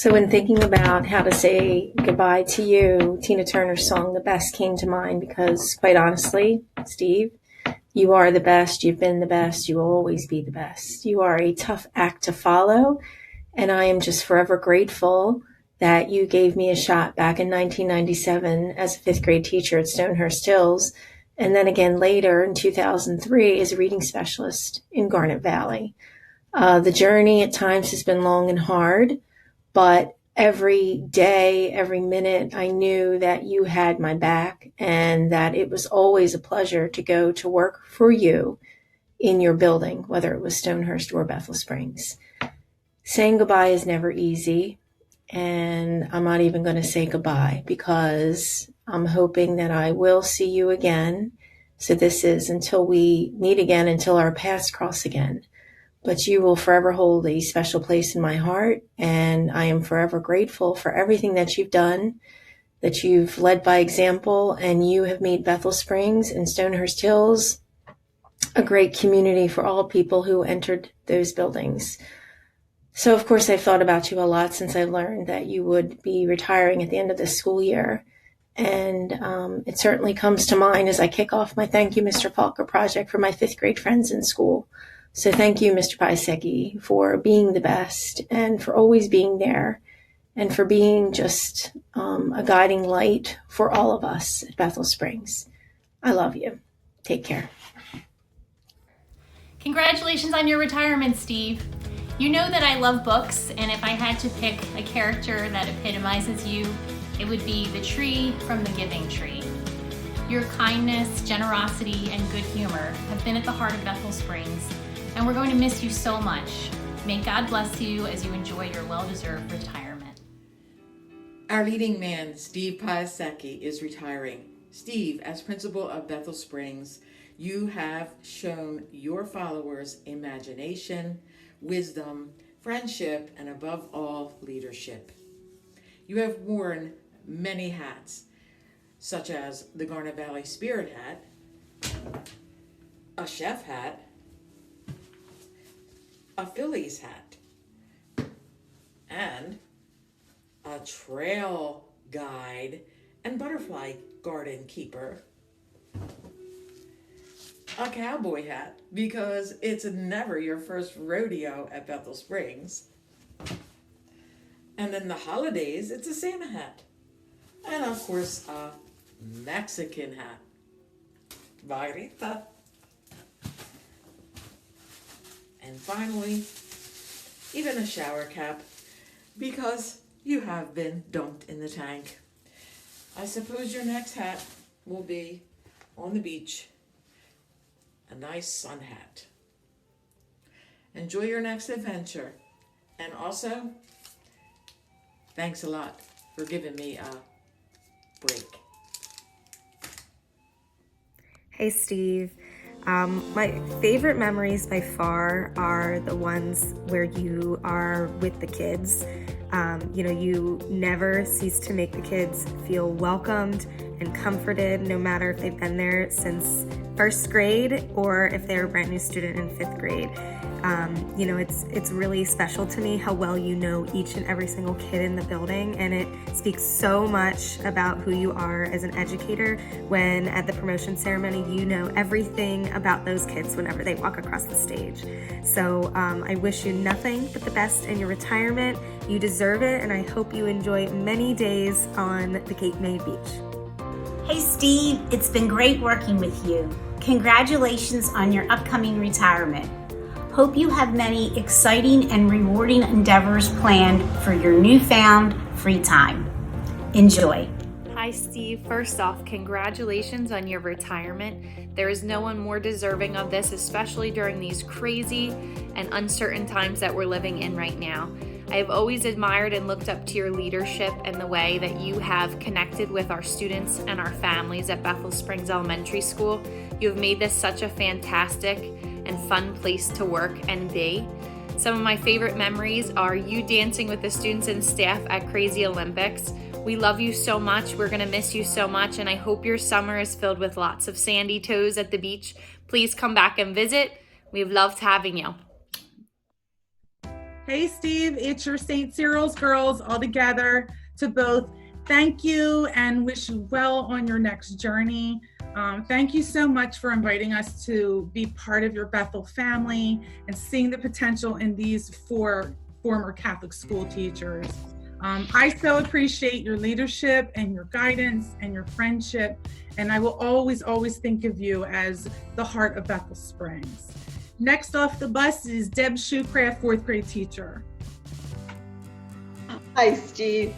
So when thinking about how to say goodbye to you, Tina Turner's song, The Best, came to mind because, quite honestly, Steve, you are the best, you've been the best, you will always be the best. You are a tough act to follow, and I am just forever grateful that you gave me a shot back in 1997 as a fifth grade teacher at Stonehurst Hills, and then again later in 2003 as a reading specialist in Garnet Valley. The journey at times has been long and hard, but every day, every minute, I knew that you had my back and that it was always a pleasure to go to work for you in your building, whether it was Stonehurst or Bethel Springs. Saying goodbye is never easy, and I'm not even going to say goodbye because I'm hoping that I will see you again. So this is until we meet again, until our paths cross again. But you will forever hold a special place in my heart, and I am forever grateful for everything that you've done, that you've led by example, and you have made Bethel Springs and Stonehurst Hills a great community for all people who entered those buildings. So, of course, I've thought about you a lot since I learned that you would be retiring at the end of this school year, and it certainly comes to mind as I kick off my Thank You, Mr. Falker project for my fifth grade friends in school. So thank you, Mr. Paisecki, for being the best and for always being there and for being just a guiding light for all of us at Bethel Springs. I love you. Take care. Congratulations on your retirement, Steve. You know that I love books, and if I had to pick a character that epitomizes you, it would be the tree from the Giving Tree. Your kindness, generosity, and good humor have been at the heart of Bethel Springs, and we're going to miss you so much. May God bless you as you enjoy your well-deserved retirement. Our leading man, Steve Paisecki, is retiring. Steve, as principal of Bethel Springs, you have shown your followers imagination, wisdom, friendship, and above all, leadership. You have worn many hats, such as the Garnet Valley Spirit hat, a chef hat, a Phillies hat, and a trail guide and butterfly garden keeper, a cowboy hat, because it's never your first rodeo at Bethel Springs, and in the holidays, it's a Santa hat, and of course, a Mexican hat, Varita. And finally, even a shower cap, because you have been dumped in the tank. I suppose your next hat will be on the beach, a nice sun hat. Enjoy your next adventure. And also, thanks a lot for giving me a break. Hey, Steve. My favorite memories by far are the ones where you are with the kids. You never cease to make the kids feel welcomed and comforted, no matter if they've been there since first grade or if they're a brand new student in fifth grade. It's really special to me how well you know each and every single kid in the building, and it speaks so much about who you are as an educator when at the promotion ceremony you know everything about those kids whenever they walk across the stage. So I wish you nothing but the best in your retirement. You deserve it, and I hope you enjoy many days on the Cape May Beach. Hey Steve, it's been great working with you. Congratulations on your upcoming retirement. Hope you have many exciting and rewarding endeavors planned for your newfound free time. Enjoy. Hi Steve, first off, congratulations on your retirement. There is no one more deserving of this, especially during these crazy and uncertain times that we're living in right now. I have always admired and looked up to your leadership and the way that you have connected with our students and our families at Bethel Springs Elementary School. You have made this such a fantastic and fun place to work and be. Some of my favorite memories are you dancing with the students and staff at Crazy Olympics. We love you so much. We're gonna miss you so much, and I hope your summer is filled with lots of sandy toes at the beach. Please come back and visit. We've loved having you. Hey Steve, it's your St. Cyril's girls all together to both thank you and wish you well on your next journey. Thank you so much for inviting us to be part of your Bethel family and seeing the potential in these 4 former Catholic school teachers. I so appreciate your leadership and your guidance and your friendship, and I will always, always think of you as the heart of Bethel Springs. Next off the bus is Deb Shoecraft, 4th grade teacher. Hi, Steve.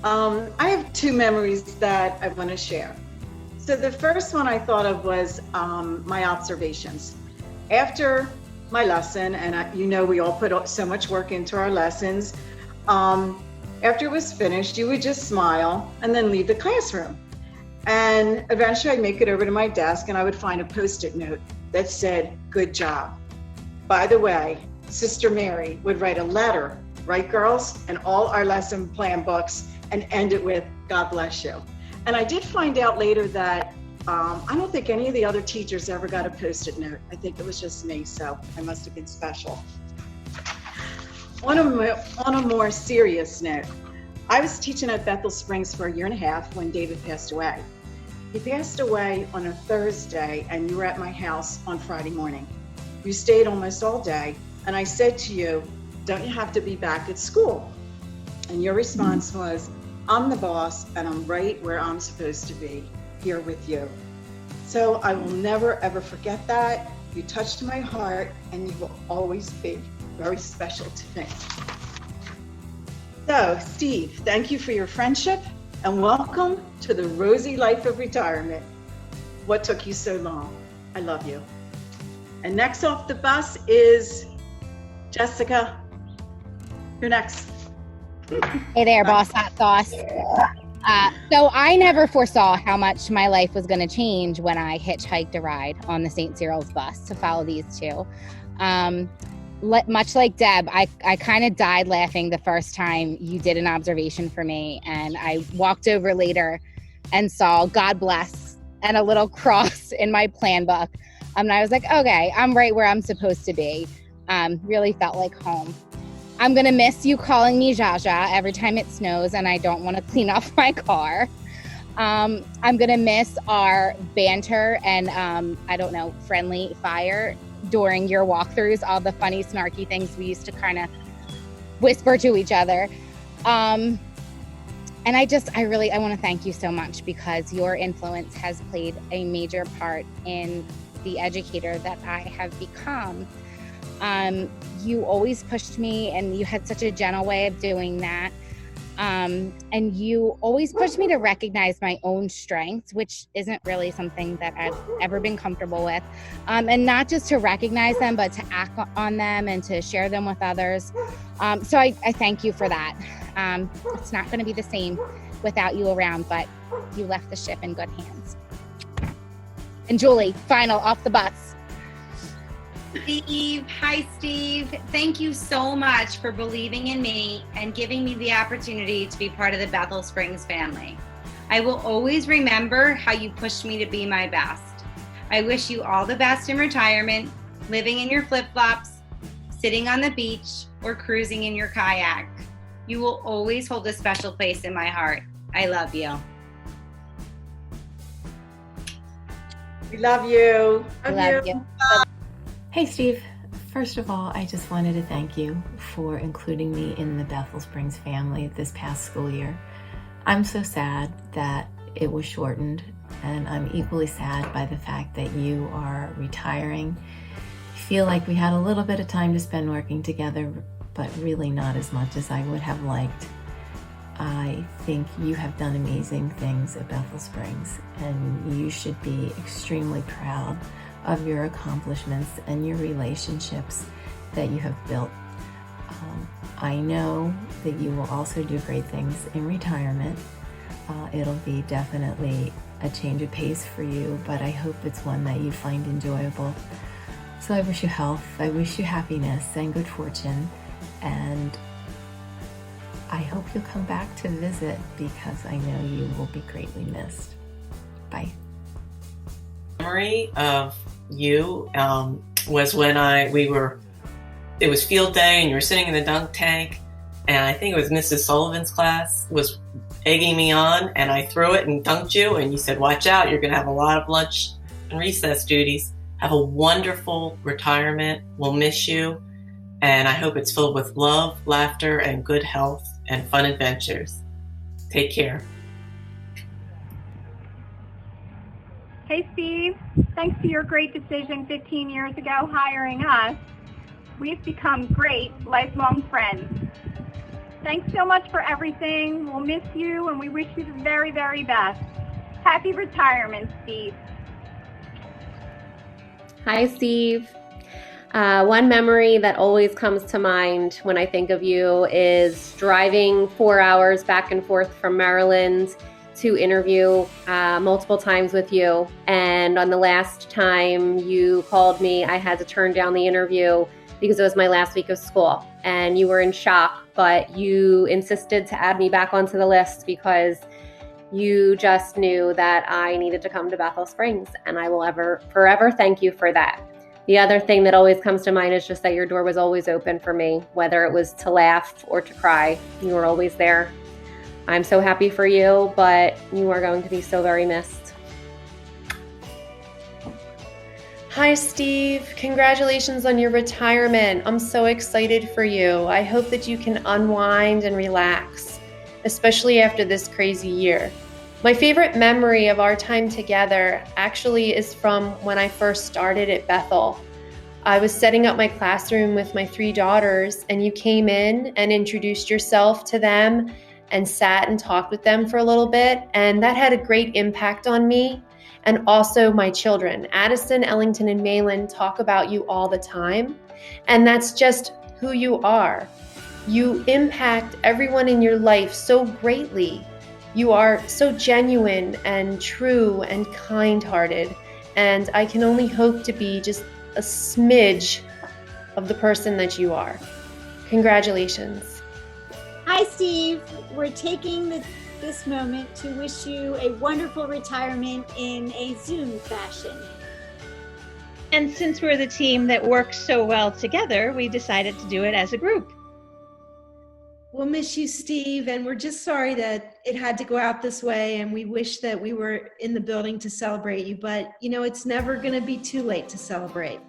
I have 2 memories that I want to share. So the first one I thought of was my observations. After my lesson, and we all put so much work into our lessons, after it was finished, you would just smile and then leave the classroom. And eventually I'd make it over to my desk and I would find a Post-it note that said, "Good job." By the way, Sister Mary would write a letter, right girls, in all our lesson plan books and end it with, "God bless you." And I did find out later that I don't think any of the other teachers ever got a Post-it note. I think it was just me, so I must have been special. On a more serious note, I was teaching at Bethel Springs for 1.5 years when David passed away. He passed away on a Thursday, and you were at my house on Friday morning. You stayed almost all day, and I said to you, "Don't you have to be back at school?" And your response was, "I'm the boss, and I'm right where I'm supposed to be, here with you." So I will never, ever forget that. You touched my heart, and you will always be very special to me. So, Steve, thank you for your friendship, and welcome to the rosy life of retirement. What took you so long? I love you. And next off the bus is Jessica. You're next. Hey there, Boss Hot Sauce. So I never foresaw how much my life was going to change when I hitchhiked a ride on the St. Cyril's bus to follow these 2. Much like Deb, I kind of died laughing the first time you did an observation for me, and I walked over later and saw "God bless" and a little cross in my plan book. And I was like, okay, I'm right where I'm supposed to be. Really felt like home. I'm going to miss you calling me Jaja every time it snows and I don't want to clean off my car. I'm going to miss our banter and, friendly fire during your walkthroughs, all the funny, snarky things we used to kind of whisper to each other. And I want to thank you so much, because your influence has played a major part in the educator that I have become. You always pushed me, and you had such a gentle way of doing that. And you always pushed me to recognize my own strengths, which isn't really something that I've ever been comfortable with. And not just to recognize them, but to act on them and to share them with others. So I thank you for that. It's not going to be the same without you around, but you left the ship in good hands. And Julie, final off the bus. Steve, hi Steve. Thank you so much for believing in me and giving me the opportunity to be part of the Bethel Springs family. I will always remember how you pushed me to be my best. I wish you all the best in retirement, living in your flip-flops, sitting on the beach, or cruising in your kayak. You will always hold a special place in my heart. I love you. We love you. Love you. Hey Steve, first of all, I just wanted to thank you for including me in the Bethel Springs family this past school year. I'm so sad that it was shortened, and I'm equally sad by the fact that you are retiring. I feel like we had a little bit of time to spend working together, but really not as much as I would have liked. I think you have done amazing things at Bethel Springs, and you should be extremely proud of your accomplishments and your relationships that you have built. I know that you will also do great things in retirement. It'll be definitely a change of pace for you, but I hope it's one that you find enjoyable. So I wish you health, I wish you happiness and good fortune, and I hope you'll come back to visit, because I know you will be greatly missed. Bye. Memory of you was when we were it was field day and you were sitting in the dunk tank, and I think it was Mrs. Sullivan's class was egging me on, and I threw it and dunked you, and you said, watch out, you're going to have a lot of lunch and recess duties. Have a wonderful retirement. We'll miss you, and I hope it's filled with love, laughter, and good health and fun adventures. Take care. Hey Steve, thanks to your great decision 15 years ago hiring us, we've become great lifelong friends. Thanks so much for everything. We'll miss you and we wish you the very, very best. Happy retirement, Steve. Hi, Steve. One memory that always comes to mind when I think of you is driving 4 hours back and forth from Maryland to interview multiple times with you. And on the last time you called me, I had to turn down the interview because it was my last week of school. And you were in shock, but you insisted to add me back onto the list because you just knew that I needed to come to Bethel Springs, and I will forever thank you for that. The other thing that always comes to mind is just that your door was always open for me, whether it was to laugh or to cry. You were always there. I'm so happy for you, but you are going to be so very missed. Hi, Steve. Congratulations on your retirement. I'm so excited for you. I hope that you can unwind and relax, especially after this crazy year. My favorite memory of our time together actually is from when I first started at Bethel. I was setting up my classroom with my 3 daughters, and you came in and introduced yourself to them and sat and talked with them for a little bit, and that had a great impact on me. And also my children, Addison, Ellington, and Malin, talk about you all the time. And that's just who you are. You impact everyone in your life so greatly. You are so genuine and true and kind-hearted. And I can only hope to be just a smidge of the person that you are. Congratulations. Hi, Steve. We're taking this moment to wish you a wonderful retirement in a Zoom fashion. And since we're the team that works so well together, we decided to do it as a group. We'll miss you, Steve, and we're just sorry that it had to go out this way, and we wish that we were in the building to celebrate you, but it's never going to be too late to celebrate.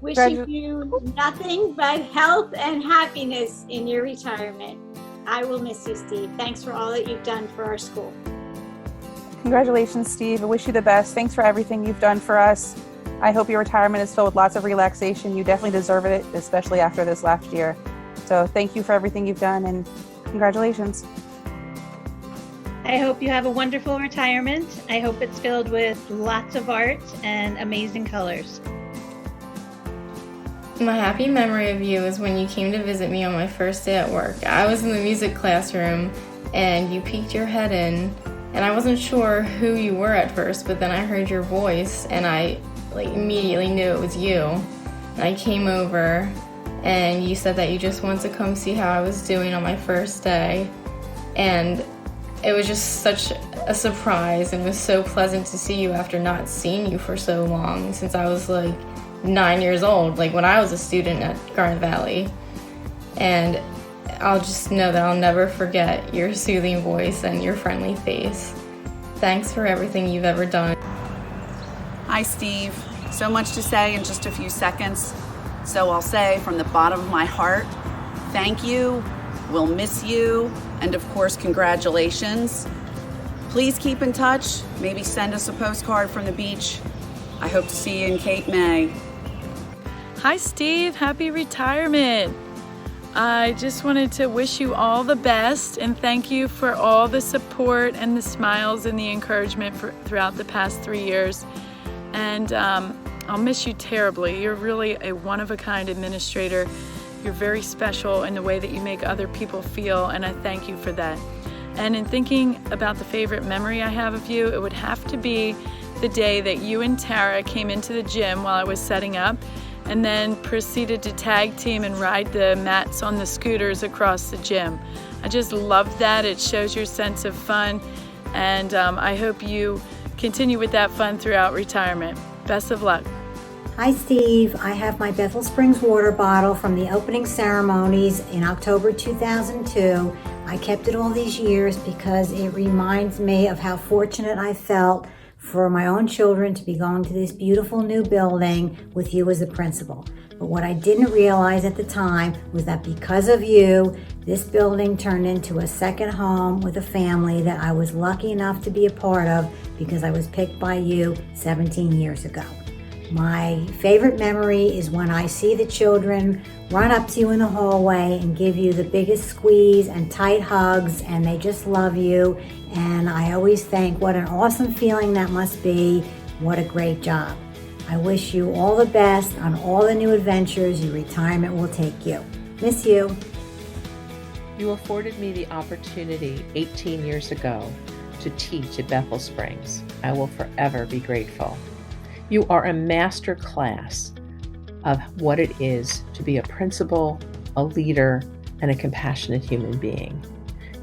Wishing you nothing but health and happiness in your retirement. I will miss you, Steve. Thanks for all that you've done for our school. Congratulations, Steve. I wish you the best. Thanks for everything you've done for us. I hope your retirement is filled with lots of relaxation. You definitely deserve it, especially after this last year. So thank you for everything you've done, and congratulations. I hope you have a wonderful retirement. I hope it's filled with lots of art and amazing colors. My happy memory of you is when you came to visit me on my first day at work. I was in the music classroom and you peeked your head in, and I wasn't sure who you were at first, but then I heard your voice and I immediately knew it was you. And I came over and you said that you just wanted to come see how I was doing on my first day, and it was just such a surprise, and it was so pleasant to see you after not seeing you for so long, since I was 9 years old, when I was a student at Garnet Valley. And I'll just know that I'll never forget your soothing voice and your friendly face. Thanks for everything you've ever done. Hi, Steve. So much to say in just a few seconds. So I'll say from the bottom of my heart, thank you, we'll miss you, and of course, congratulations. Please keep in touch. Maybe send us a postcard from the beach. I hope to see you in Cape May. Hi, Steve. Happy retirement. I just wanted to wish you all the best and thank you for all the support and the smiles and the encouragement throughout the past 3 years. And I'll miss you terribly. You're really a one-of-a-kind administrator. You're very special in the way that you make other people feel, and I thank you for that. And in thinking about the favorite memory I have of you, it would have to be the day that you and Tara came into the gym while I was setting up, and then proceeded to tag team and ride the mats on the scooters across the gym. I just loved that. It shows your sense of fun, and I hope you continue with that fun throughout retirement. Best of luck. Hi Steve, I have my Bethel Springs water bottle from the opening ceremonies in October 2002. I kept it all these years because it reminds me of how fortunate I felt for my own children to be going to this beautiful new building with you as a principal. But what I didn't realize at the time was that because of you, this building turned into a second home with a family that I was lucky enough to be a part of because I was picked by you 17 years ago. My favorite memory is when I see the children run up to you in the hallway and give you the biggest squeeze and tight hugs, and they just love you. And I always think, what an awesome feeling that must be. What a great job. I wish you all the best on all the new adventures your retirement will take you. Miss you. You afforded me the opportunity 18 years ago to teach at Bethel Springs. I will forever be grateful. You are a master class of what it is to be a principal, a leader, and a compassionate human being.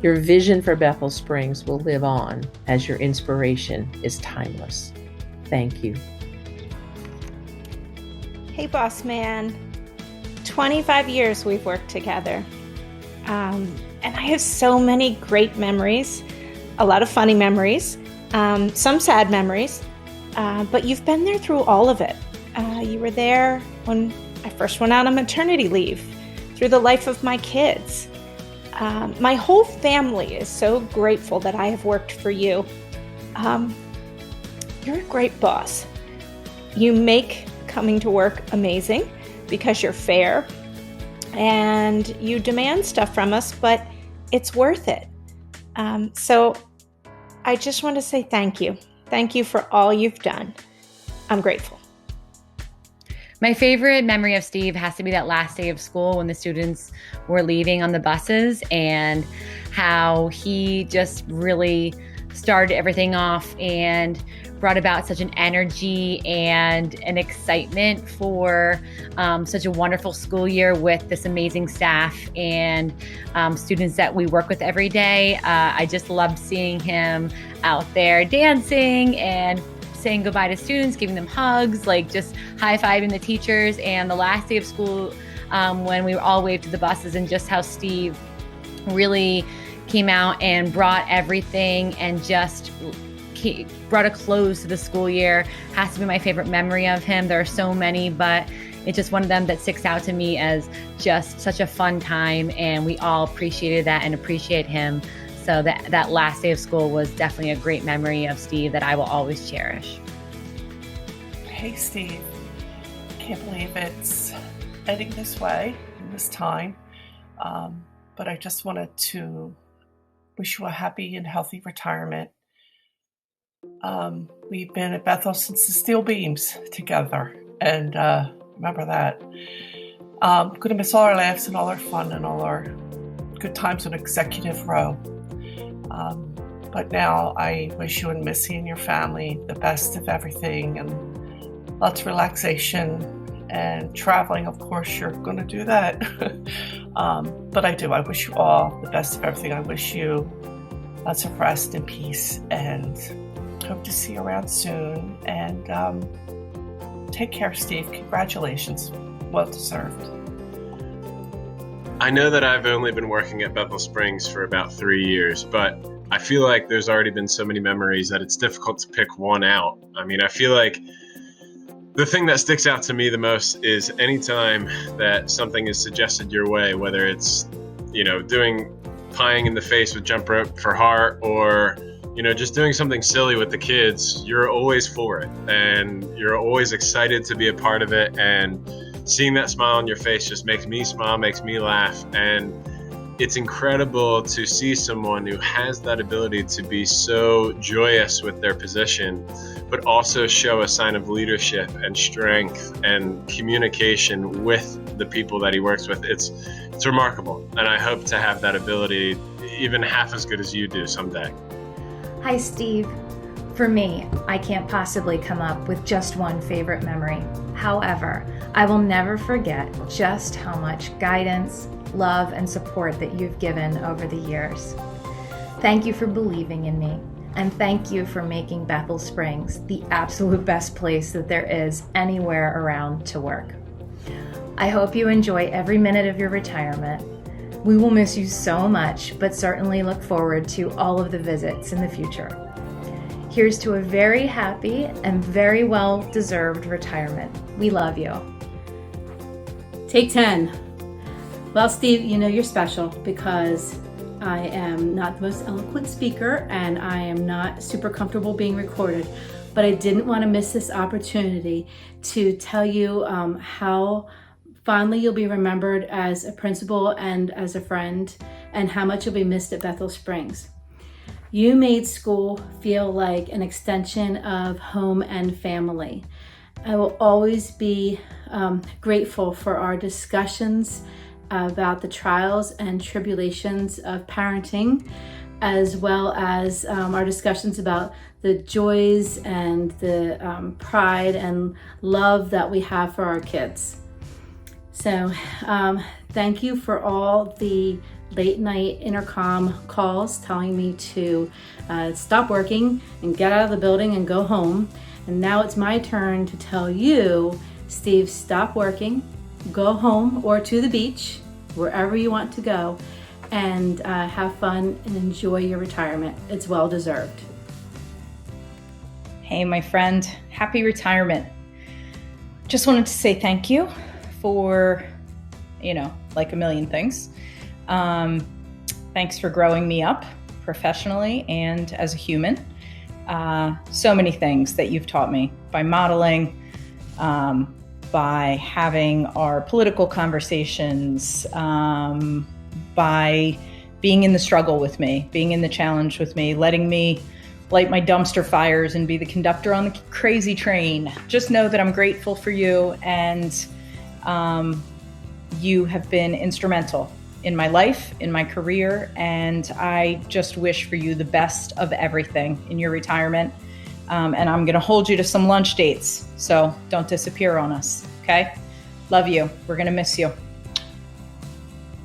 Your vision for Bethel Springs will live on as your inspiration is timeless. Thank you. Hey, boss man. 25 years we've worked together. And I have so many great memories, a lot of funny memories, some sad memories. But you've been there through all of it. You were there when I first went out on maternity leave, through the life of my kids. My whole family is so grateful that I have worked for you. You're a great boss. You make coming to work amazing because you're fair and you demand stuff from us, but it's worth it. So I just want to say thank you. Thank you for all you've done. I'm grateful. My favorite memory of Steve has to be that last day of school when the students were leaving on the buses, and how he just really started everything off and brought about such an energy and an excitement for such a wonderful school year with this amazing staff and students that we work with every day. I just loved seeing him out there dancing and saying goodbye to students, giving them hugs, like just high-fiving the teachers. And the last day of school when we all waved to the buses, and just how Steve really came out and brought everything and just brought a close to the school year has to be my favorite memory of him. There are so many, but it's just one of them that sticks out to me as just such a fun time, and we all appreciated that and appreciate him. So that last day of school was definitely a great memory of Steve that I will always cherish. Hey Steve, can't believe it's ending this way in this time, but I just wanted to wish you a happy and healthy retirement. We've been at Bethel since the steel beams together, and remember that. I'm going to miss all our laughs and all our fun and all our good times on Executive Row. But now I wish you and Missy and your family the best of everything, and lots of relaxation and traveling. Of course, you're going to do that. But I wish you all the best of everything. I wish you lots of rest and peace, and hope to see you around soon. And take care, Steve. Congratulations. Well deserved. I know that I've only been working at Bethel Springs for about 3 years, but I feel like there's already been so many memories that it's difficult to pick one out. I mean, I feel like the thing that sticks out to me the most is anytime that something is suggested your way, whether it's, doing pieing in the face with jump rope for heart, or, just doing something silly with the kids, you're always for it. And you're always excited to be a part of it. And seeing that smile on your face just makes me smile, makes me laugh. And it's incredible to see someone who has that ability to be so joyous with their position, but also show a sign of leadership and strength and communication with the people that he works with. It's remarkable. And I hope to have that ability even half as good as you do someday. Hi, Steve. For me, I can't possibly come up with just one favorite memory. However, I will never forget just how much guidance, love, and support that you've given over the years. Thank you for believing in me. And thank you for making Bethel Springs the absolute best place that there is anywhere around to work. I hope you enjoy every minute of your retirement. We will miss you so much, but certainly look forward to all of the visits in the future. Here's to a very happy and very well-deserved retirement. We love you. Take 10. Well, Steve, you know you're special because I am not the most eloquent speaker and I am not super comfortable being recorded, but I didn't want to miss this opportunity to tell you how fondly you'll be remembered as a principal and as a friend, and how much you'll be missed at Bethel Springs. You made school feel like an extension of home and family. I will always be grateful for our discussions about the trials and tribulations of parenting, as well as our discussions about the joys and the pride and love that we have for our kids. So thank you for all the late night intercom calls telling me to stop working and get out of the building and go home. And now it's my turn to tell you, Steve, stop working, go home or to the beach, wherever you want to go, and have fun and enjoy your retirement. It's well deserved. Hey, my friend, happy retirement. Just wanted to say thank you for, like a million things. Thanks for growing me up professionally and as a human. So many things that you've taught me by modeling, by having our political conversations, by being in the struggle with me, being in the challenge with me, letting me light my dumpster fires and be the conductor on the crazy train. Just know that I'm grateful for you, and you have been instrumental in my life, in my career, and I just wish for you the best of everything in your retirement. And I'm gonna hold you to some lunch dates, so don't disappear on us, okay? Love you, we're gonna miss you.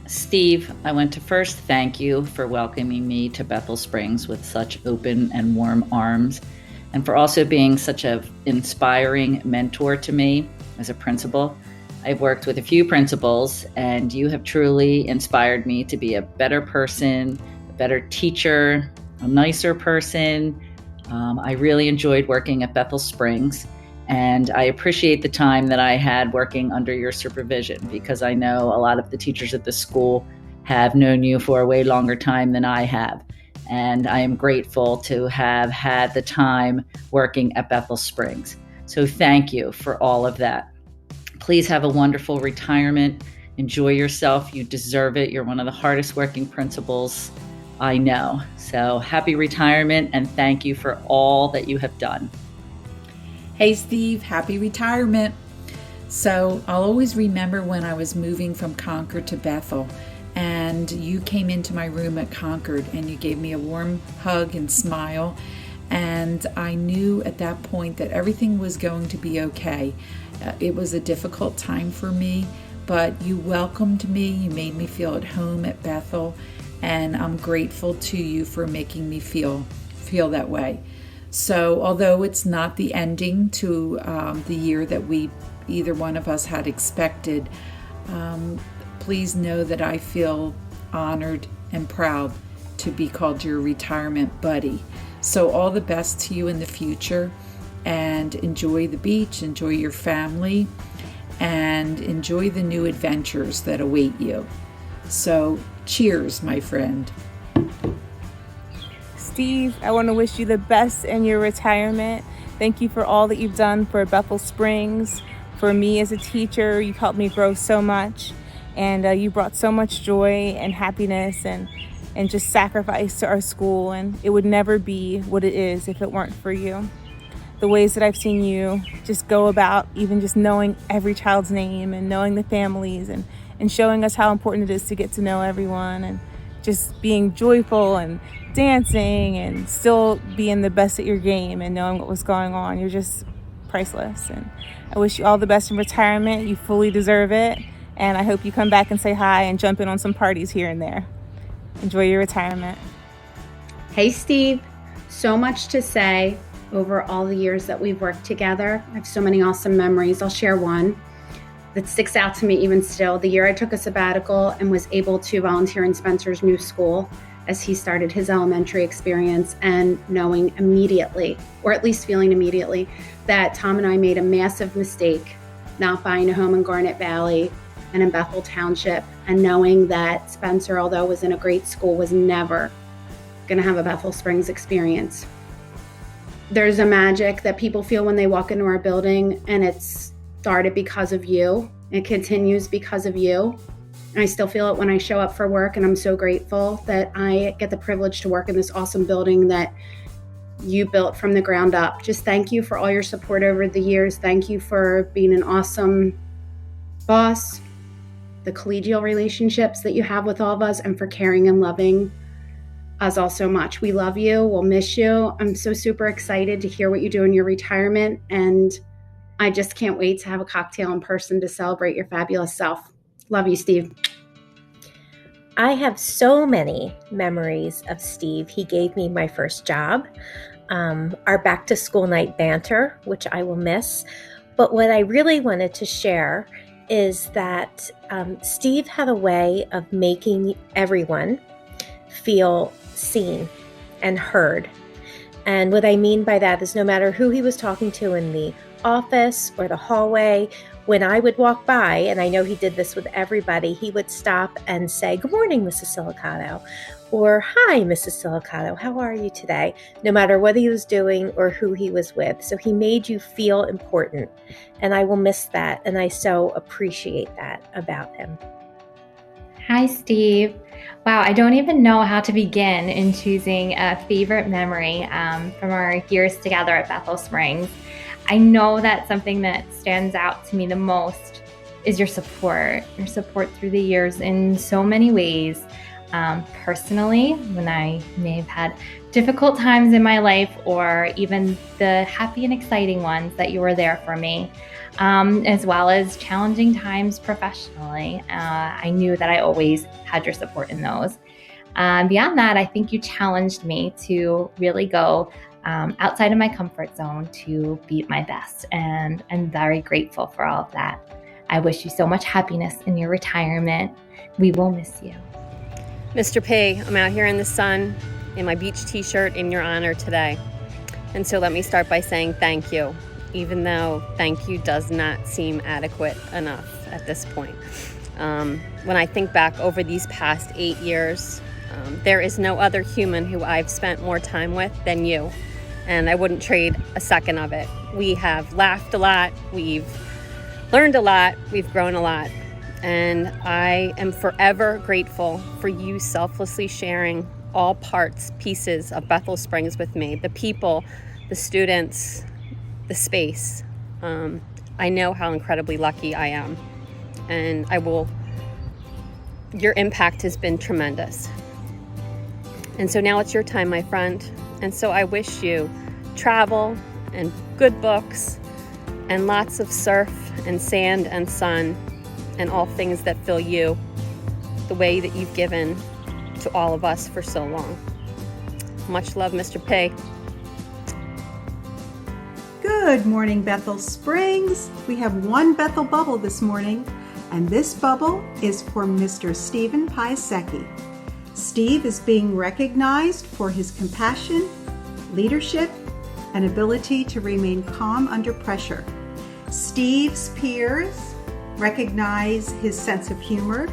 Steve, I want to first thank you for welcoming me to Bethel Springs with such open and warm arms, and for also being such an inspiring mentor to me as a principal. I've worked with a few principals, and you have truly inspired me to be a better person, a better teacher, a nicer person. I really enjoyed working at Bethel Springs, and I appreciate the time that I had working under your supervision, because I know a lot of the teachers at the school have known you for a way longer time than I have. And I am grateful to have had the time working at Bethel Springs. So thank you for all of that. Please have a wonderful retirement. Enjoy yourself. You deserve it. You're one of the hardest working principals I know. So happy retirement, and thank you for all that you have done. Hey Steve, happy retirement. So I'll always remember when I was moving from Concord to Bethel, and you came into my room at Concord and you gave me a warm hug and smile, and I knew at that point that everything was going to be okay. It was a difficult time for me, but you welcomed me, you made me feel at home at Bethel, and I'm grateful to you for making me feel that way. So although it's not the ending to the year that either one of us had expected, please know that I feel honored and proud to be called your retirement buddy. So all the best to you in the future, and enjoy the beach, enjoy your family, and enjoy the new adventures that await you. So cheers, my friend. Steve, I want to wish you the best in your retirement. Thank you for all that you've done for Bethel Springs. For me as a teacher, you've helped me grow so much, and you brought so much joy and happiness and just sacrifice to our school, and it would never be what it is if it weren't for you. The ways that I've seen you just go about even just knowing every child's name and knowing the families and showing us how important it is to get to know everyone, and just being joyful and dancing and still being the best at your game and knowing what was going on. You're just priceless, and I wish you all the best in retirement. You fully deserve it, and I hope you come back and say hi and jump in on some parties here and there. Enjoy your retirement. Hey Steve, so much to say over all the years that we've worked together. I have so many awesome memories. I'll share one that sticks out to me even still. The year I took a sabbatical and was able to volunteer in Spencer's new school as he started his elementary experience, and knowing immediately, or at least feeling immediately, that Tom and I made a massive mistake not buying a home in Garnet Valley and in Bethel Township, and knowing that Spencer, although was in a great school, was never going to have a Bethel Springs experience. There's a magic that people feel when they walk into our building, and it started because of you. It continues because of you. And I still feel it when I show up for work, and I'm so grateful that I get the privilege to work in this awesome building that you built from the ground up. Just thank you for all your support over the years. Thank you for being an awesome boss, the collegial relationships that you have with all of us, and for caring and loving us all so much. We love you. We'll miss you. I'm so super excited to hear what you do in your retirement, and I just can't wait to have a cocktail in person to celebrate your fabulous self. Love you, Steve. I have so many memories of Steve. He gave me my first job, our back to school night banter, which I will miss. But what I really wanted to share is that Steve had a way of making everyone feel seen and heard. And what I mean by that is no matter who he was talking to in the office or the hallway, when I would walk by, and I know he did this with everybody, he would stop and say, "Good morning, Mrs. Silicato," or "Hi, Mrs. Silicato, how are you today?" No matter what he was doing or who he was with. So he made you feel important, and I will miss that, and I so appreciate that about him. Hi, Steve. Wow, I don't even know how to begin in choosing a favorite memory from our years together at Bethel Springs. I know that something that stands out to me the most is your support through the years in so many ways. Personally, when I may have had difficult times in my life, or even the happy and exciting ones, that you were there for me, as well as challenging times professionally. I knew that I always had your support in those. Beyond that, I think you challenged me to really go outside of my comfort zone to be my best, and I'm very grateful for all of that. I wish you so much happiness in your retirement. We will miss you. Mr. P, I'm out here in the sun in my beach t-shirt in your honor today. And so let me start by saying thank you, even though thank you does not seem adequate enough at this point. When I think back over these past 8 years, there is no other human who I've spent more time with than you. And I wouldn't trade a second of it. We have laughed a lot, we've learned a lot, we've grown a lot. And I am forever grateful for you selflessly sharing all parts, pieces of Bethel Springs with me. The people, the students, the space. I know how incredibly lucky I am. And your impact has been tremendous. And so now it's your time, my friend. And so I wish you travel and good books and lots of surf and sand and sun and all things that fill you the way that you've given to all of us for so long. Much love, Mr. P. Good morning, Bethel Springs. We have one Bethel bubble this morning, and this bubble is for Mr. Stephen Piasecki. Steve is being recognized for his compassion, leadership, and ability to remain calm under pressure. Steve's peers recognize his sense of humor,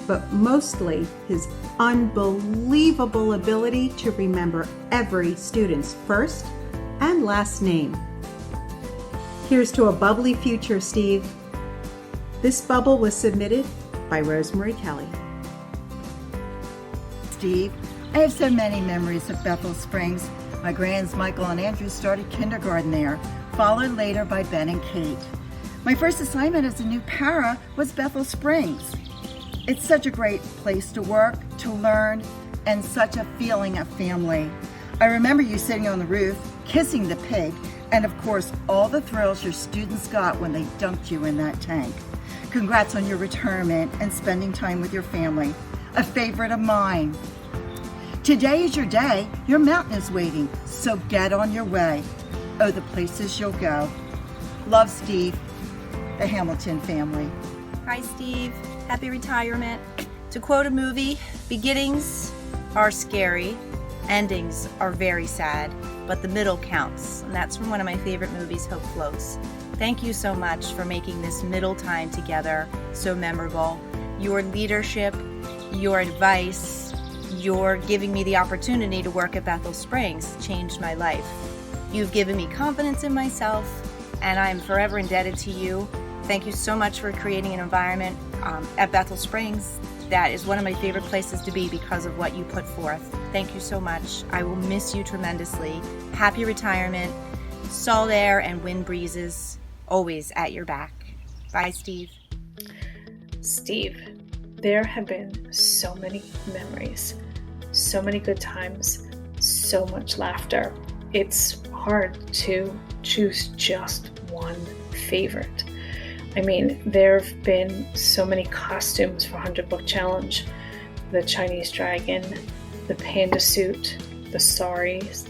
but mostly his unbelievable ability to remember every student's first and last name. Here's to a bubbly future, Steve. This bubble was submitted by Rosemary Kelly. Steve, I have so many memories of Bethel Springs. My grands Michael and Andrew started kindergarten there, followed later by Ben and Kate. My first assignment as a new para was Bethel Springs. It's such a great place to work, to learn, and such a feeling of family. I remember you sitting on the roof, kissing the pig, and of course, all the thrills your students got when they dunked you in that tank. Congrats on your retirement and spending time with your family, a favorite of mine. Today is your day. Your mountain is waiting, so get on your way. Oh, the places you'll go. Love, Steve. The Hamilton family. Hi, Steve. Happy retirement. To quote a movie, beginnings are scary, endings are very sad, but the middle counts. And that's from one of my favorite movies, Hope Floats. Thank you so much for making this middle time together so memorable. Your leadership, your advice, your giving me the opportunity to work at Bethel Springs changed my life. You've given me confidence in myself, and I am forever indebted to you. Thank you so much for creating an environment at Bethel Springs that is one of my favorite places to be because of what you put forth. Thank you so much. I will miss you tremendously. Happy retirement. Salt air and wind breezes always at your back. Bye, Steve. Steve, there have been so many memories, so many good times, so much laughter. It's hard to choose just one favorite. I mean, there have been so many costumes for 100 Book Challenge. The Chinese dragon, the panda suit, the saris.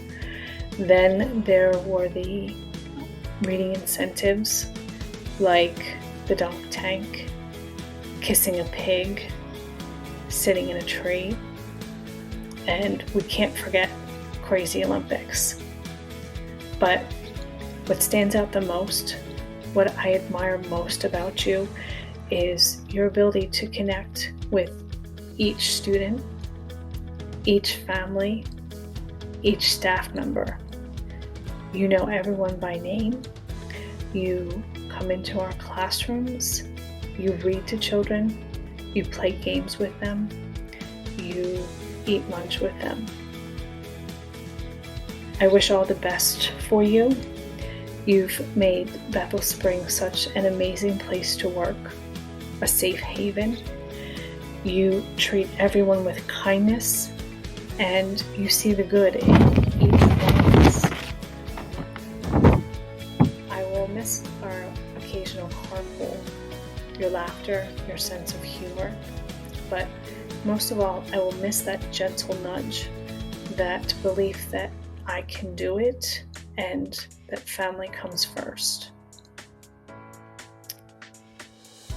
Then there were the reading incentives, like the dunk tank, kissing a pig, sitting in a tree. And we can't forget Crazy Olympics. But what stands out the most, what I admire most about you, is your ability to connect with each student, each family, each staff member. You know everyone by name. You come into our classrooms. You read to children. You play games with them. You eat lunch with them. I wish all the best for you. You've made Bethel Springs such an amazing place to work, a safe haven. You treat everyone with kindness, and you see the good in each one of us. I will miss our occasional carpool, your laughter, your sense of humor, but most of all, I will miss that gentle nudge, that belief that I can do it, and that family comes first.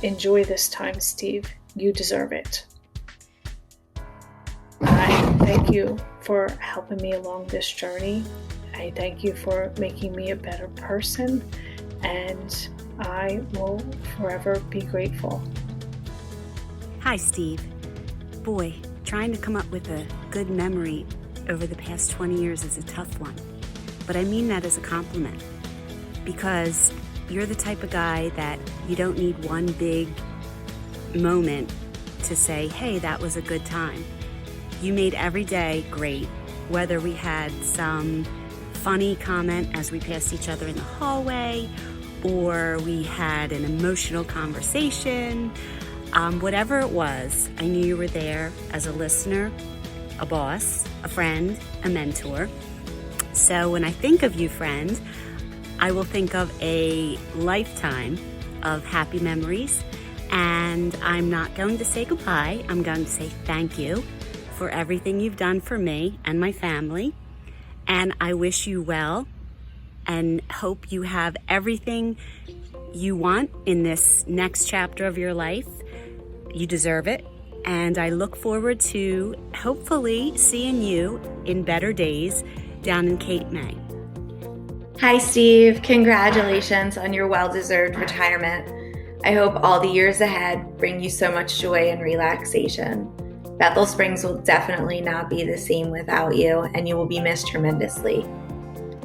Enjoy this time, Steve. You deserve it. I thank you for helping me along this journey. I thank you for making me a better person, and I will forever be grateful. Hi, Steve. Boy, trying to come up with a good memory over the past 20 years is a tough one. But I mean that as a compliment, because you're the type of guy that you don't need one big moment to say, hey, that was a good time. You made every day great, whether we had some funny comment as we passed each other in the hallway, or we had an emotional conversation. Whatever it was, I knew you were there as a listener, a boss, a friend, a mentor. So when I think of you, friend, I will think of a lifetime of happy memories. And I'm not going to say goodbye. I'm going to say thank you for everything you've done for me and my family. And I wish you well and hope you have everything you want in this next chapter of your life. You deserve it. And I look forward to hopefully seeing you in better days down in Cape May. Hi, Steve. Congratulations on your well-deserved retirement. I hope all the years ahead bring you so much joy and relaxation. Bethel Springs will definitely not be the same without you, and you will be missed tremendously.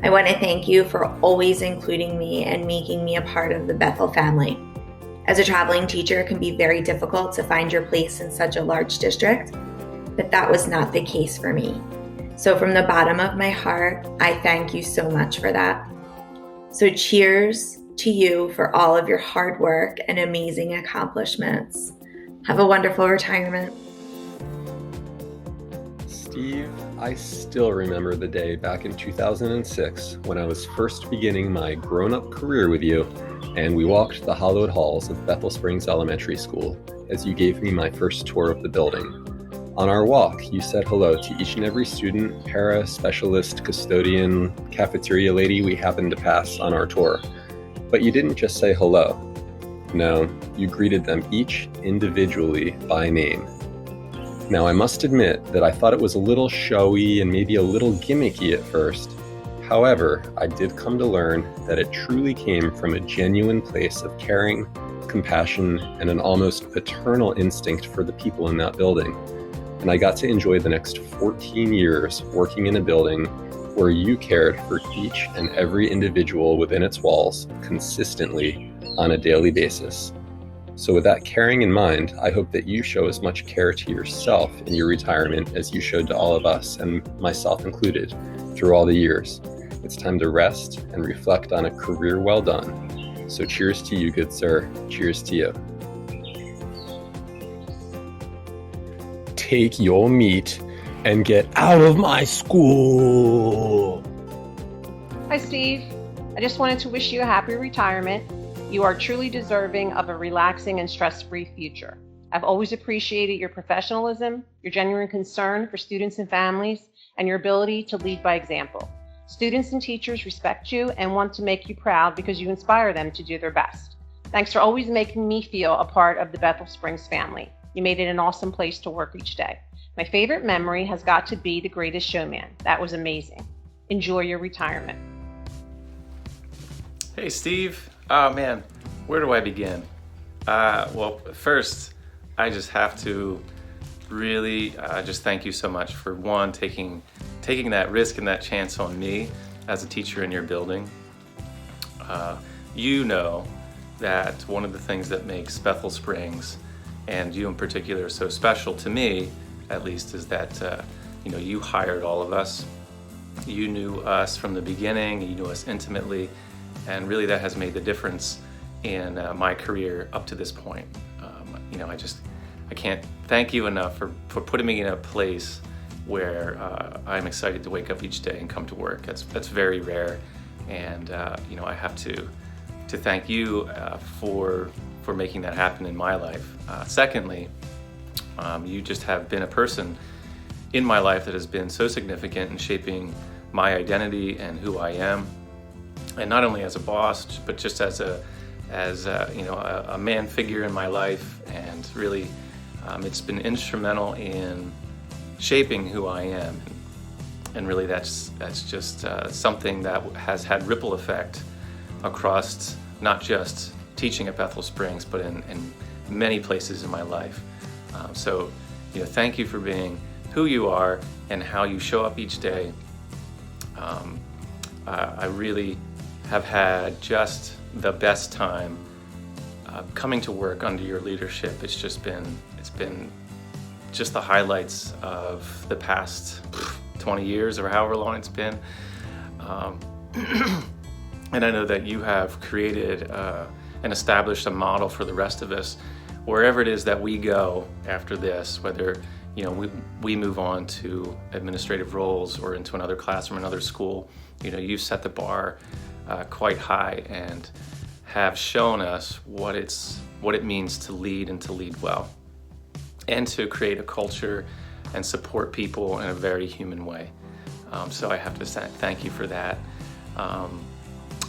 I want to thank you for always including me and making me a part of the Bethel family. As a traveling teacher, it can be very difficult to find your place in such a large district, but that was not the case for me. So from the bottom of my heart, I thank you so much for that. So cheers to you for all of your hard work and amazing accomplishments. Have a wonderful retirement. Steve, I still remember the day back in 2006 when I was first beginning my grown-up career with you, and we walked the hallowed halls of Bethel Springs Elementary School as you gave me my first tour of the building. On our walk, you said hello to each and every student, para, specialist, custodian, cafeteria lady we happened to pass on our tour. But you didn't just say hello. No, you greeted them each individually by name. Now, I must admit that I thought it was a little showy and maybe a little gimmicky at first. However, I did come to learn that it truly came from a genuine place of caring, compassion, and an almost paternal instinct for the people in that building. And I got to enjoy the next 14 years working in a building where you cared for each and every individual within its walls consistently on a daily basis. So with that caring in mind, I hope that you show as much care to yourself in your retirement as you showed to all of us, and myself included, through all the years. It's time to rest and reflect on a career well done. So cheers to you, good sir. Cheers to you. Take your meat and get out of my school. Hi, Steve. I just wanted to wish you a happy retirement. You are truly deserving of a relaxing and stress-free future. I've always appreciated your professionalism, your genuine concern for students and families, and your ability to lead by example. Students and teachers respect you and want to make you proud because you inspire them to do their best. Thanks for always making me feel a part of the Bethel Springs family. You made it an awesome place to work each day. My favorite memory has got to be The Greatest Showman. That was amazing. Enjoy your retirement. Hey, Steve. Oh man, where do I begin? Well, first, I just have to really just thank you so much for one, taking that risk and that chance on me as a teacher in your building. You know that one of the things that makes Bethel Springs, and you in particular, so special to me, at least, is that you hired all of us. You knew us from the beginning. You knew us intimately. And really that has made the difference in my career up to this point. I can't thank you enough for putting me in a place where I'm excited to wake up each day and come to work. That's very rare. And I have to thank you for making that happen in my life. Secondly, you just have been a person in my life that has been so significant in shaping my identity and who I am. And not only as a boss, but just as a man figure in my life, and really, it's been instrumental in shaping who I am. And really, that's just something that has had ripple effect across not just teaching at Bethel Springs, but in many places in my life. So, thank you for being who you are and how you show up each day. I really have had just the best time coming to work under your leadership. It's been just the highlights of the past 20 years or however long it's been. And I know that you have created and established a model for the rest of us, wherever it is that we go after this, whether we move on to administrative roles or into another classroom, another school. You've set the bar quite high and have shown us what it means to lead and to lead well, and to create a culture and support people in a very human way. So I have to thank you for that.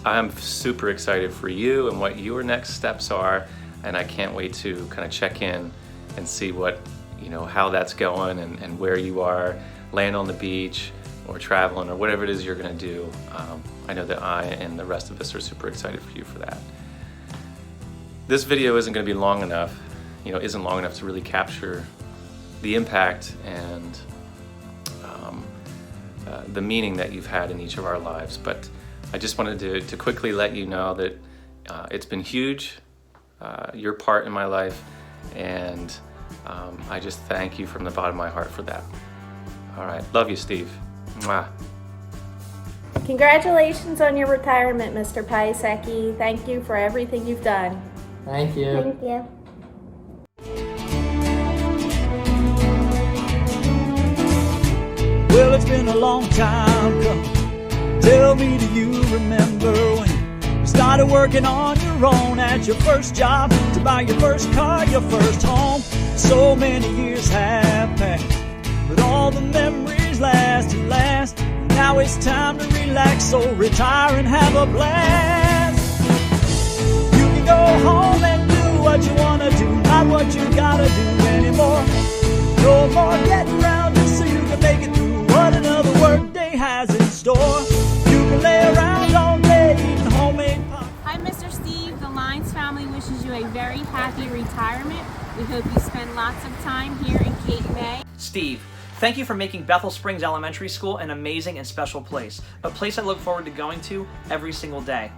I'm super excited for you and what your next steps are, and I can't wait to kind of check in and see how that's going and where you are, laying on the beach or traveling or whatever it is you're going to do. I know that I and the rest of us are super excited for you for that. This video isn't going to be long enough, isn't long enough to really capture the impact and the meaning that you've had in each of our lives. But I just wanted to quickly let you know that it's been huge, your part in my life, and I just thank you from the bottom of my heart for that. All right, love you, Steve. Mwah. Congratulations on your retirement, Mr. Piasecki. Thank you for everything you've done. Thank you. Thank you. Well, it's been a long time coming. Tell me, do you remember when you started working on your own at your first job, to buy your first car, your first home? So many years have passed. it's time to relax, so retire and have a blast. You can go home and do what you wanna do, not what you gotta do anymore. No more getting around just so you can make it through what another work day has in store. You can lay around all day eating homemade pie. Hi, Mr. Steve. The Lyons family wishes you a very happy retirement. We hope you spend lots of time here in Cape May. Steve, thank you for making Bethel Springs Elementary School an amazing and special place, a place I look forward to going to every single day.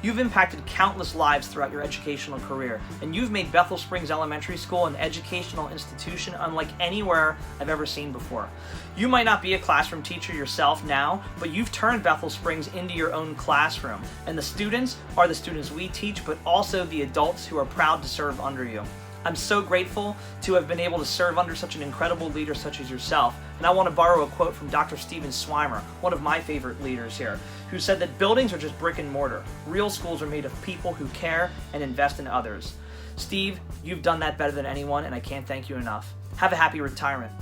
You've impacted countless lives throughout your educational career, and you've made Bethel Springs Elementary School an educational institution unlike anywhere I've ever seen before. You might not be a classroom teacher yourself now, but you've turned Bethel Springs into your own classroom, and the students are the students we teach, but also the adults who are proud to serve under you. I'm so grateful to have been able to serve under such an incredible leader such as yourself. And I want to borrow a quote from Dr. Steve.Staff, one of my favorite leaders here, who said that buildings are just brick and mortar. Real schools are made of people who care and invest in others. Steve, you've done that better than anyone, and I can't thank you enough. Have a happy retirement.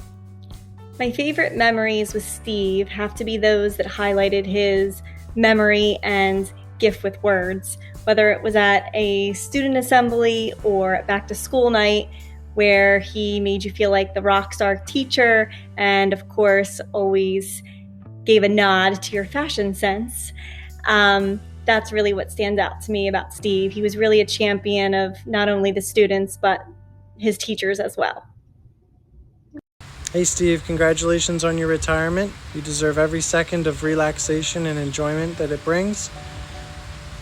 My favorite memories with Steve have to be those that highlighted his memory and gift with words, whether it was at a student assembly or at back to school night, where he made you feel like the rock star teacher and, of course, always gave a nod to your fashion sense. That's really what stands out to me about Steve. He was really a champion of not only the students, but his teachers as well. Hey Steve, congratulations on your retirement. You deserve every second of relaxation and enjoyment that it brings.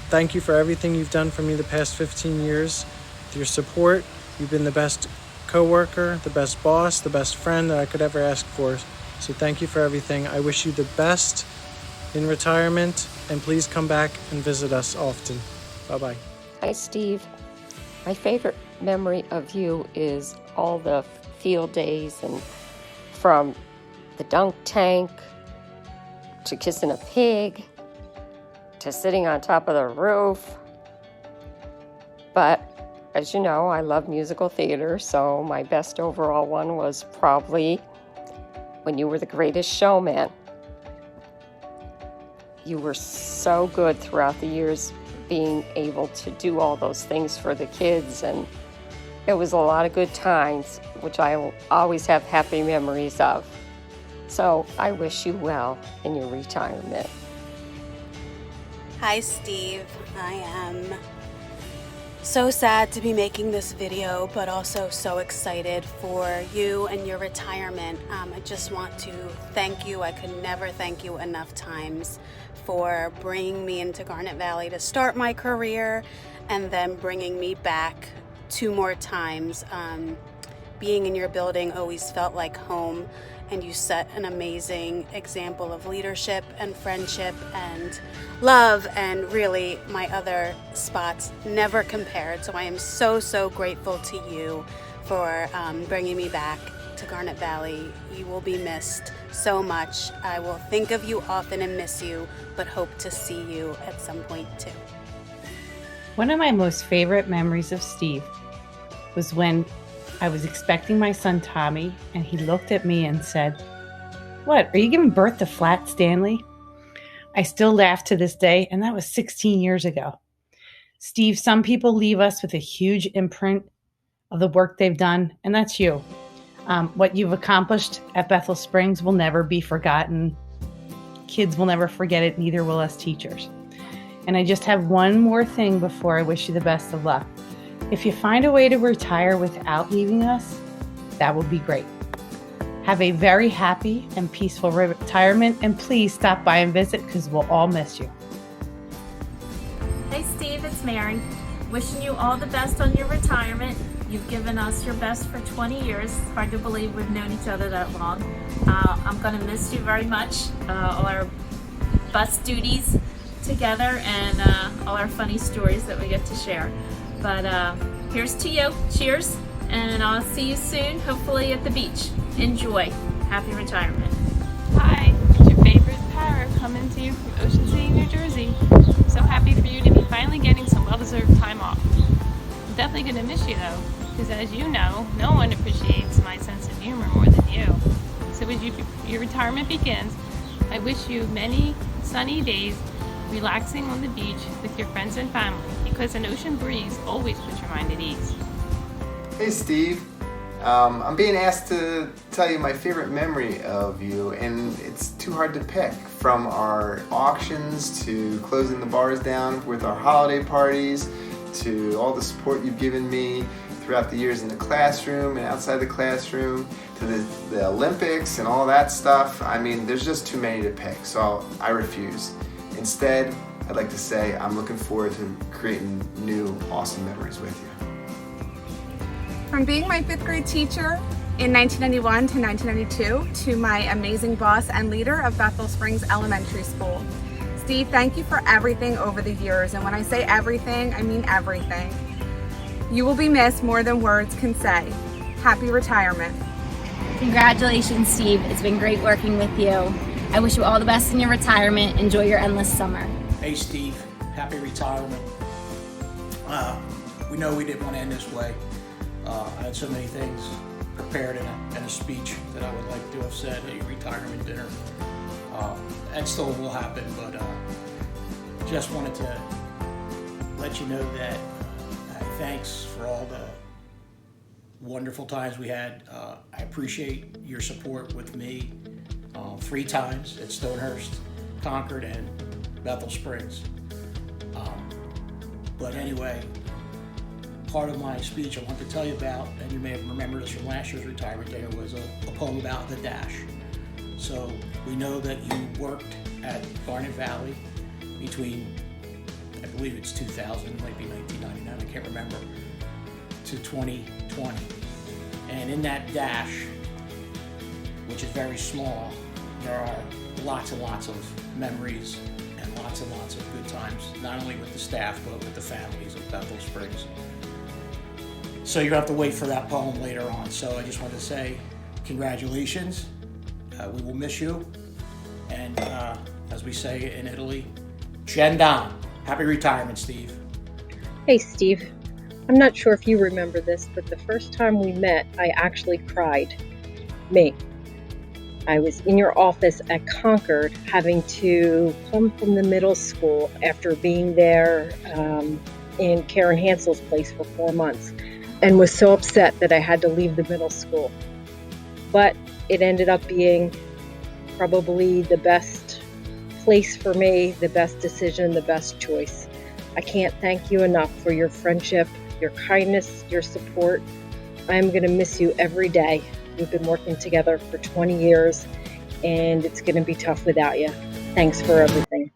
Thank you for everything you've done for me the past 15 years. With your support, you've been the best coworker, the best boss, the best friend that I could ever ask for. So thank you for everything. I wish you the best in retirement, and please come back and visit us often. Bye-bye. Hi, Steve. My favorite memory of you is all the field days, and from the dunk tank to kissing a pig to sitting on top of the roof. But as you know, I love musical theater, so my best overall one was probably when you were the Greatest Showman. You were so good throughout the years being able to do all those things for the kids, and it was a lot of good times, which I will always have happy memories of. So I wish you well in your retirement. Hi Steve, I am so sad to be making this video, but also so excited for you and your retirement. I just want to thank you. I could never thank you enough times for bringing me into Garnet Valley to start my career, and then bringing me back 2 more times. Being in your building always felt like home, and you set an amazing example of leadership and friendship and love, and really my other spots never compared. So I am so grateful to you for bringing me back to Garnet Valley. You will be missed so much. I will think of you often and miss you, but hope to see you at some point too. One of my most favorite memories of Steve was when I was expecting my son Tommy, and he looked at me and said, "What, are you giving birth to Flat Stanley?" I still laugh to this day, and that was 16 years ago. Steve, some people leave us with a huge imprint of the work they've done, and that's you. What you've accomplished at Bethel Springs will never be forgotten. Kids will never forget it, neither will us teachers. And I just have one more thing before I wish you the best of luck. If you find a way to retire without leaving us, that would be great. Have a very happy and peaceful retirement, and please stop by and visit because we'll all miss you. Hey Steve, it's Mary. Wishing you all the best on your retirement. You've given us your best for 20 years. It's hard to believe we've known each other that long. I'm going to miss you very much. All our bus duties together, and all our funny stories that we get to share. But here's to you. Cheers. And I'll see you soon, hopefully at the beach. Enjoy. Happy retirement. Hi, it's your favorite Para coming to you from Ocean City, New Jersey. So happy for you to be finally getting some well-deserved time off. I'm definitely going to miss you though, because as you know, no one appreciates my sense of humor more than you. So as your retirement begins, I wish you many sunny days relaxing on the beach with your friends and family, because an ocean breeze always puts your mind at ease. Hey Steve, I'm being asked to tell you my favorite memory of you, and it's too hard to pick. From our auctions to closing the bars down with our holiday parties, to all the support you've given me throughout the years in the classroom and outside the classroom, to the Olympics and all that stuff. I mean, there's just too many to pick, so I refuse. Instead, I'd like to say I'm looking forward to creating new, awesome memories with you. From being my 5th grade teacher in 1991 to 1992 to my amazing boss and leader of Bethel Springs Elementary School. Steve, thank you for everything over the years, and when I say everything, I mean everything. You will be missed more than words can say. Happy retirement. Congratulations, Steve. It's been great working with you. I wish you all the best in your retirement. Enjoy your endless summer. Hey Steve, happy retirement. We know we didn't want to end this way. I had so many things prepared in a speech that I would like to have said at your retirement dinner. And still will happen, but just wanted to let you know that thanks for all the wonderful times we had. I appreciate your support with me 3 times at Stonehurst, Concord, and Bethel Springs. But anyway, part of my speech I want to tell you about, and you may have remembered this from last year's retirement dinner, was a poem about the dash. So we know that you worked at Garnet Valley between, I believe it's 2000, it might be 1999, I can't remember, to 2020. And in that dash, which is very small, there are lots and lots of memories and lots of good times, not only with the staff, but with the families of Bethel Springs. So you have to wait for that poem later on. So I just want to say congratulations. We will miss you. And as we say in Italy, Scendan. Happy retirement, Steve. Hey, Steve. I'm not sure if you remember this, but the first time we met, I actually cried. Me. I was in your office at Concord having to come from the middle school after being there in Karen Hansel's place for 4 months, and was so upset that I had to leave the middle school. But it ended up being probably the best place for me, the best decision, the best choice. I can't thank you enough for your friendship, your kindness, your support. I'm going to miss you every day. We've been working together for 20 years, and it's going to be tough without you. Thanks for everything.